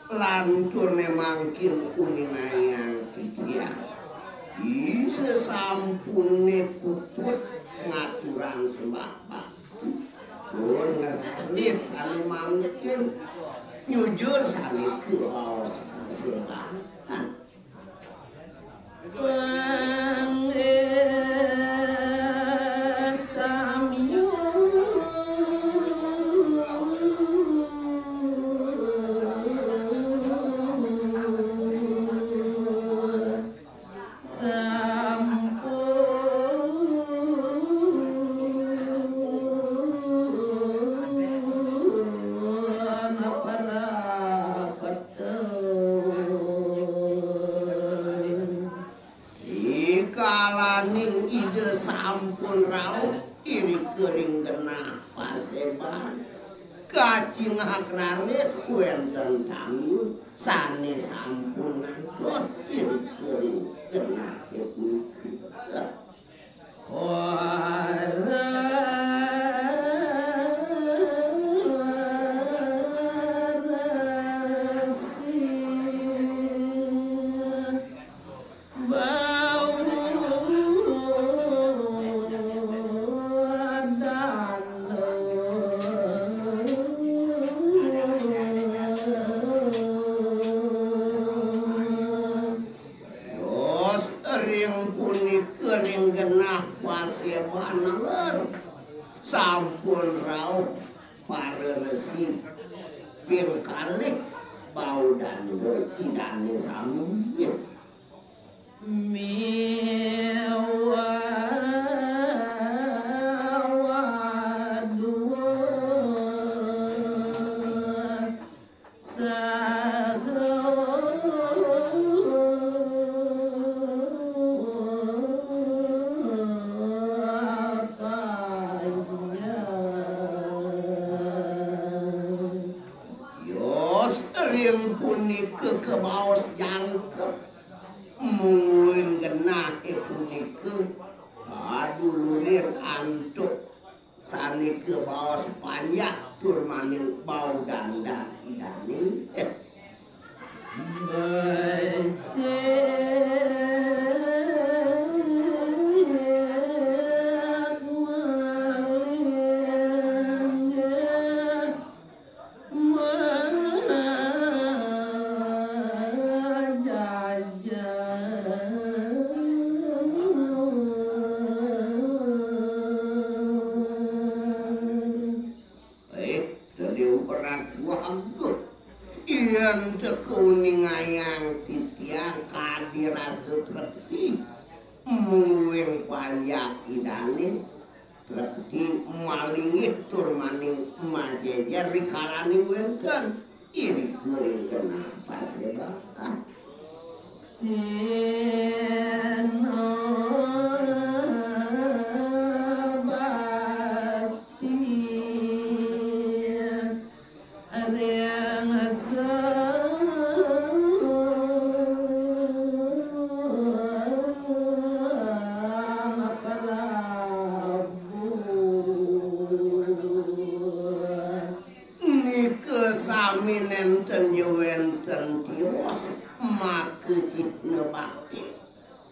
Lantune mangkin kuninayang titiang bisa sampune puput ngaturan sembah bakti pun ngerti sali mangkin nyujur sali kebawas sembah kalaning ide sampun rauh iri kering genah paseban kacing hakranes kuenten tanggung sane sampun nangkot iri kering genah sampun rauh para resi pir kalih bau dan idane samungkin kebawas jangkep mungkin genah punike aduh lulir antuk sane kebawas panjang tur maning bau dandan idane yang kekuningayang titiang kadirasut reti muing panjak idane reti malingit tur maning majejer rikalani wenten iri kering kenapa sebab wenten tiwas makecit nebakti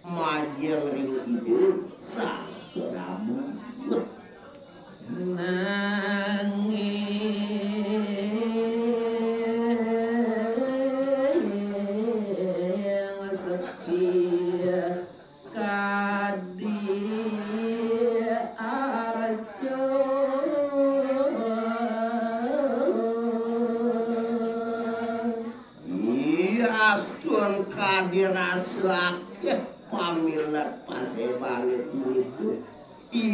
majeng ring ide sang keramu dirasake pamilat pasebanget niku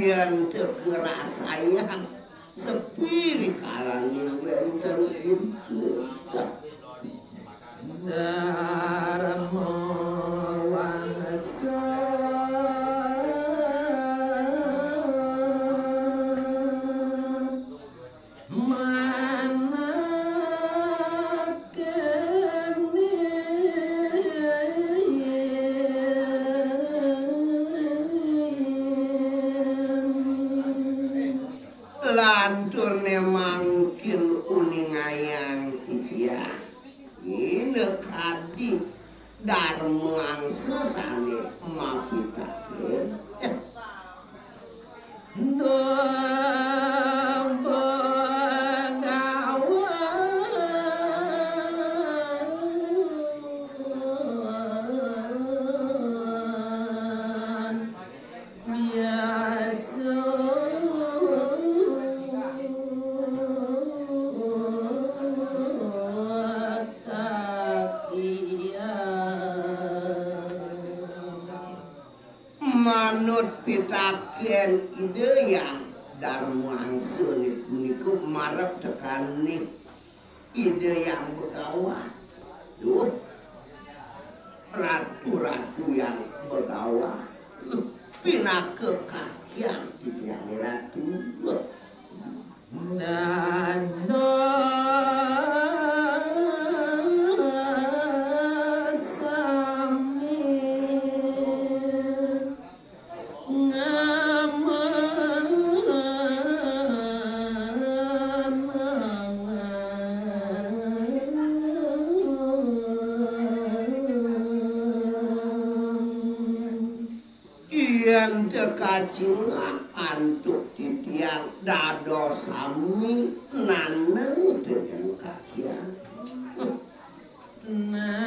yen teu kerasayan sepi kalangin wenten itu Dharma wangsa lanturne mangkin uningayang titiang ini kadi darmuang sesane mapitakeun manut pitakeun ide yang darmuang seunit puniku marep tekan nih ide yang begawan duh ratu-ratu yang begawan pinake kakian titiang ratu yen dekajingan antuk titiang dados sami naneng dengan kakian napi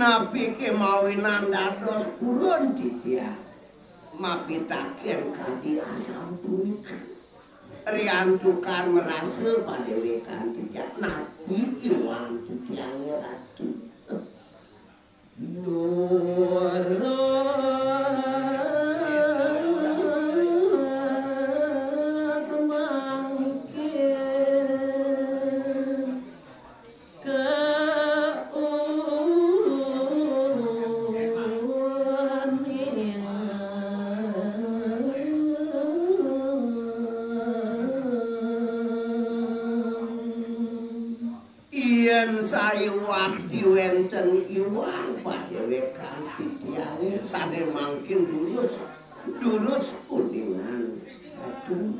napi kemawinan dados kulon titiang mapitakeun kadi asam punika riantukan merasa padewekan titiang napi iwang titiang ratu yen saya waktu wenten iwang padewekan titiang sade mangkin dulus kuningan aduh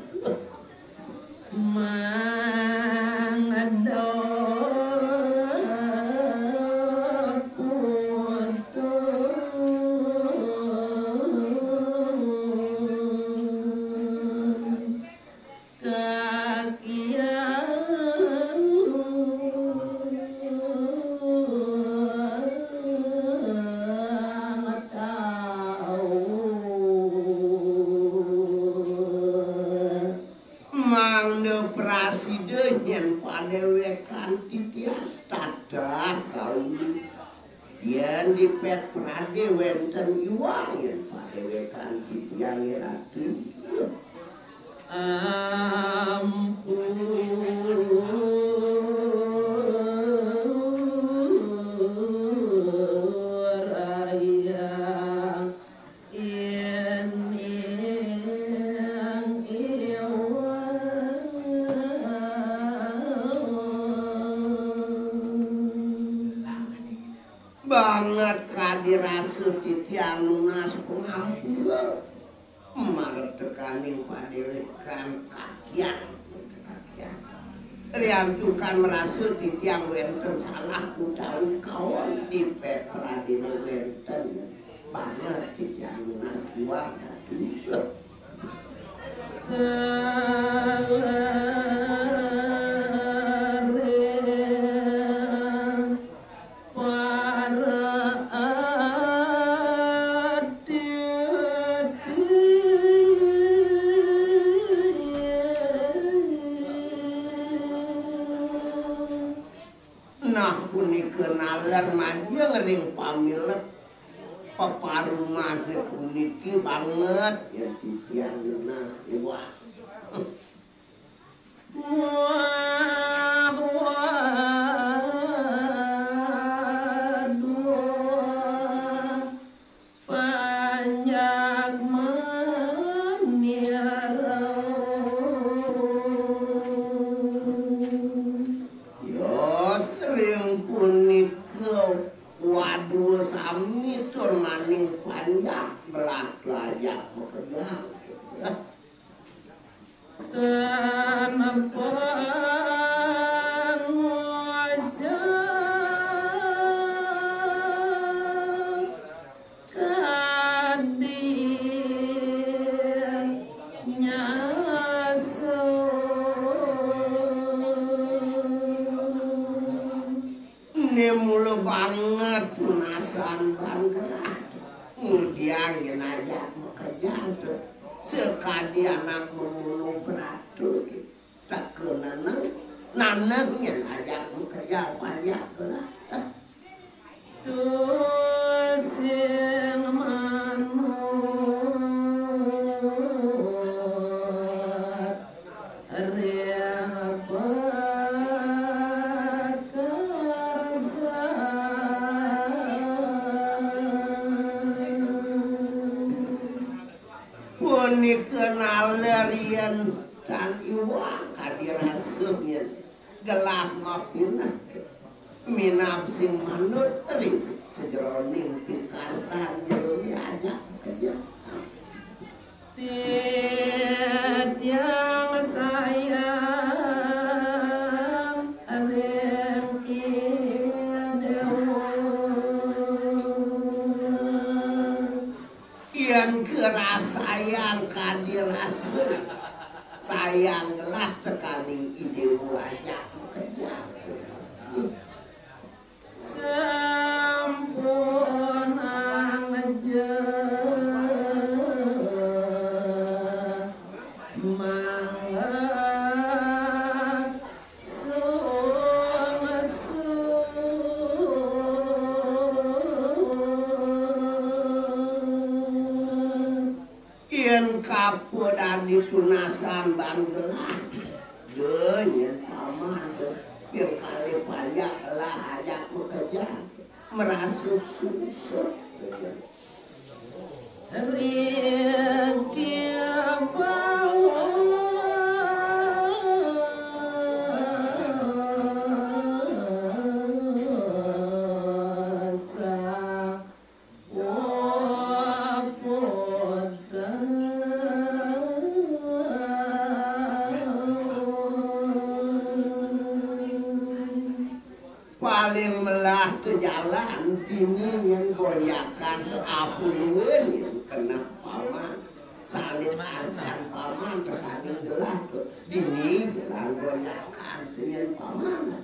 presiden yang padewekan titias tadah sauni yang dipet prade wenten iwang yang padewekan titiang ratu banget kadirasa titiang lunas pengampura marep tekaning padewekan kakian riantukan merasa titiang wenten salah utawi kawan dipet pradene wenten banget titiang lunas iwang Nah puni kenaler majeng ring pamilet paparuman puniki banget ya titiang nas iwa. Waduh sami tur maning panjang belah layak bekerja kenapa mulu banget tunasan bangga mudiang jenajah bekerja sekali anak mulu beratur tak kena nanaknya ajak bekerja banyak belah tusin puni kenal lerian dan iwa kadirasumnya gelap ngapina minap sing manut ring sejeroning pikarsan jeruni aja kerja yang sayang ring kian kerasa sayang kadirasum sayanglah sekali ide wajah kerja sampunan aja kapodan di tunasan banggelah jenyen paman yang kali banyak lah ajak bekerja merasuk susut ringki paling melah ke jalan ini yang goyakan apun yang kena paman salin arsan paman terkadang gelah dini jalan goyakan sini paman